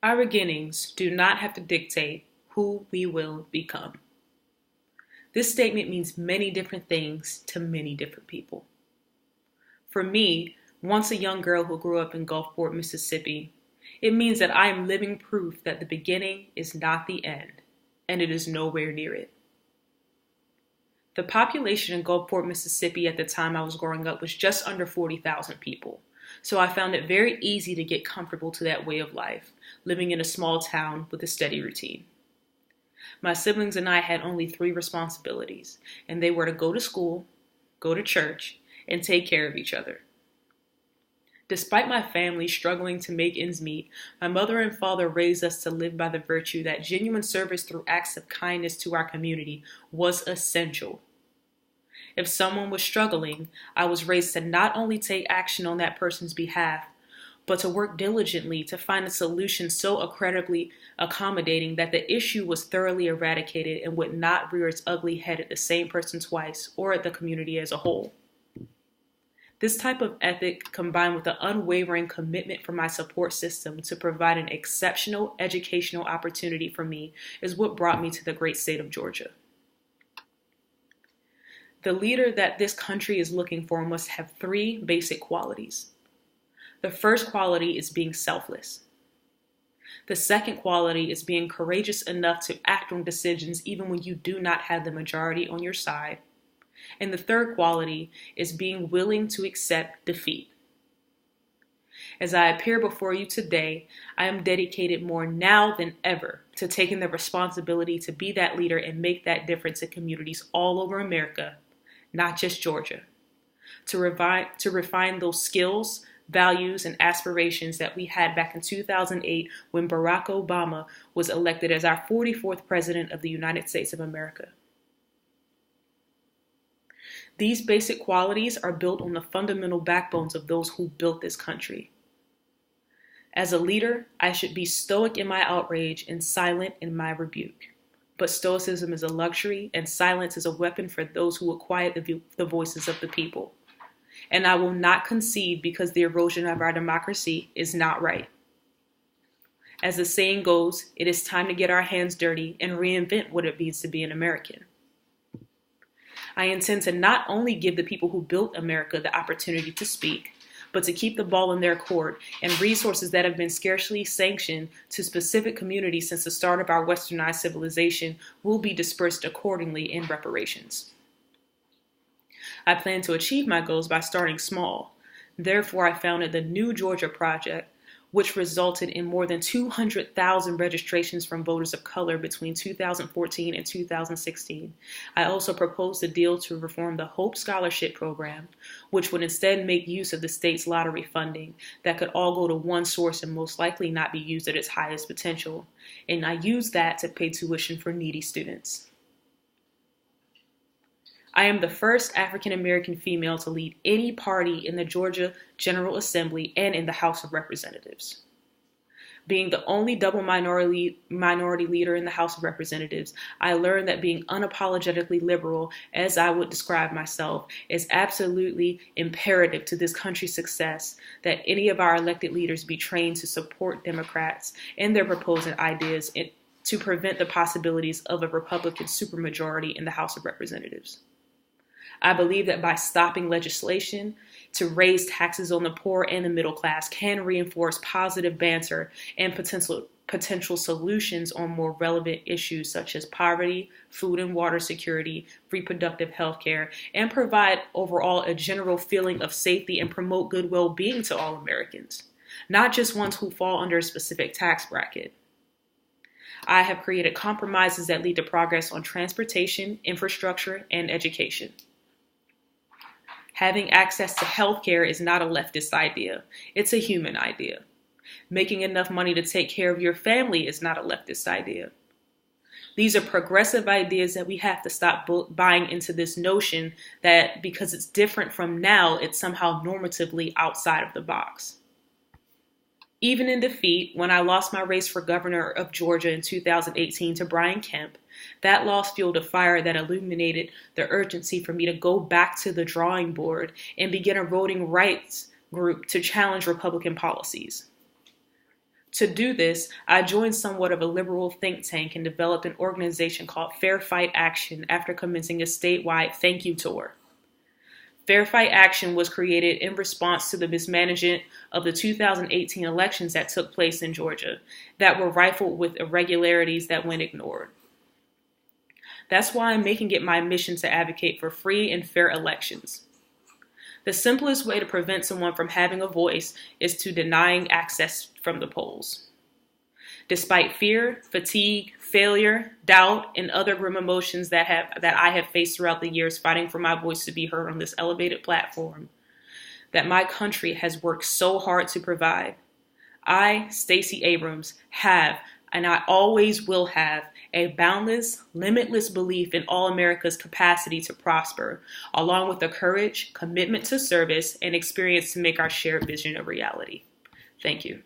Our beginnings do not have to dictate who we will become. This statement means many different things to many different people. For me, once a young girl who grew up in Gulfport, Mississippi, it means that I am living proof that the beginning is not the end, and it is nowhere near it. The population in Gulfport, Mississippi at the time I was growing up was just under 40,000 people. So I found it very easy to get comfortable to that way of life, living in a small town with a steady routine. My siblings and I had only 3 responsibilities, and they were to go to school, go to church, and take care of each other. Despite my family struggling to make ends meet, my mother and father raised us to live by the virtue that genuine service through acts of kindness to our community was essential. If someone was struggling, I was raised to not only take action on that person's behalf, but to work diligently to find a solution so incredibly accommodating that the issue was thoroughly eradicated and would not rear its ugly head at the same person twice or at the community as a whole. This type of ethic, combined with the unwavering commitment from my support system to provide an exceptional educational opportunity for me, is what brought me to the great state of Georgia. The leader that this country is looking for must have 3 basic qualities. The first quality is being selfless. The second quality is being courageous enough to act on decisions even when you do not have the majority on your side. And the third quality is being willing to accept defeat. As I appear before you today, I am dedicated more now than ever to taking the responsibility to be that leader and make that difference in communities all over America, not just Georgia. To refine those skills, values, and aspirations that we had back in 2008 when Barack Obama was elected as our 44th President of the United States of America. These basic qualities are built on the fundamental backbones of those who built this country. As a leader, I should be stoic in my outrage and silent in my rebuke. But stoicism is a luxury, and silence is a weapon for those who will quiet the voices of the people. And I will not concede because the erosion of our democracy is not right. As the saying goes, it is time to get our hands dirty and reinvent what it means to be an American. I intend to not only give the people who built America the opportunity to speak, but to keep the ball in their court, and resources that have been scarcely sanctioned to specific communities since the start of our westernized civilization will be dispersed accordingly in reparations. I plan to achieve my goals by starting small. Therefore, I founded the New Georgia Project, which resulted in more than 200,000 registrations from voters of color between 2014 and 2016. I also proposed a deal to reform the Hope Scholarship Program, which would instead make use of the state's lottery funding that could all go to one source and most likely not be used at its highest potential. And I used that to pay tuition for needy students. I am the first African American female to lead any party in the Georgia General Assembly and in the House of Representatives. Being the only double minority leader in the House of Representatives, I learned that being unapologetically liberal, as I would describe myself, is absolutely imperative to this country's success, that any of our elected leaders be trained to support Democrats and their proposed ideas to prevent the possibilities of a Republican supermajority in the House of Representatives. I believe that by stopping legislation to raise taxes on the poor and the middle class can reinforce positive banter and potential solutions on more relevant issues such as poverty, food and water security, reproductive health care, and provide overall a general feeling of safety and promote good well-being to all Americans, not just ones who fall under a specific tax bracket. I have created compromises that lead to progress on transportation, infrastructure, and education. Having access to health care is not a leftist idea. It's a human idea. Making enough money to take care of your family is not a leftist idea. These are progressive ideas that we have to stop buying into this notion that because it's different from now, it's somehow normatively outside of the box. Even in defeat, when I lost my race for governor of Georgia in 2018 to Brian Kemp, that loss fueled a fire that illuminated the urgency for me to go back to the drawing board and begin a voting rights group to challenge Republican policies. To do this, I joined somewhat of a liberal think tank and developed an organization called Fair Fight Action after commencing a statewide thank you tour. Fair Fight Action was created in response to the mismanagement of the 2018 elections that took place in Georgia that were rifled with irregularities that went ignored. That's why I'm making it my mission to advocate for free and fair elections. The simplest way to prevent someone from having a voice is to denying access from the polls. Despite fear, fatigue, failure, doubt, and other grim emotions that I have faced throughout the years fighting for my voice to be heard on this elevated platform that my country has worked so hard to provide, I, Stacey Abrams, have, and I always will have, a boundless, limitless belief in all America's capacity to prosper, along with the courage, commitment to service, and experience to make our shared vision a reality. Thank you.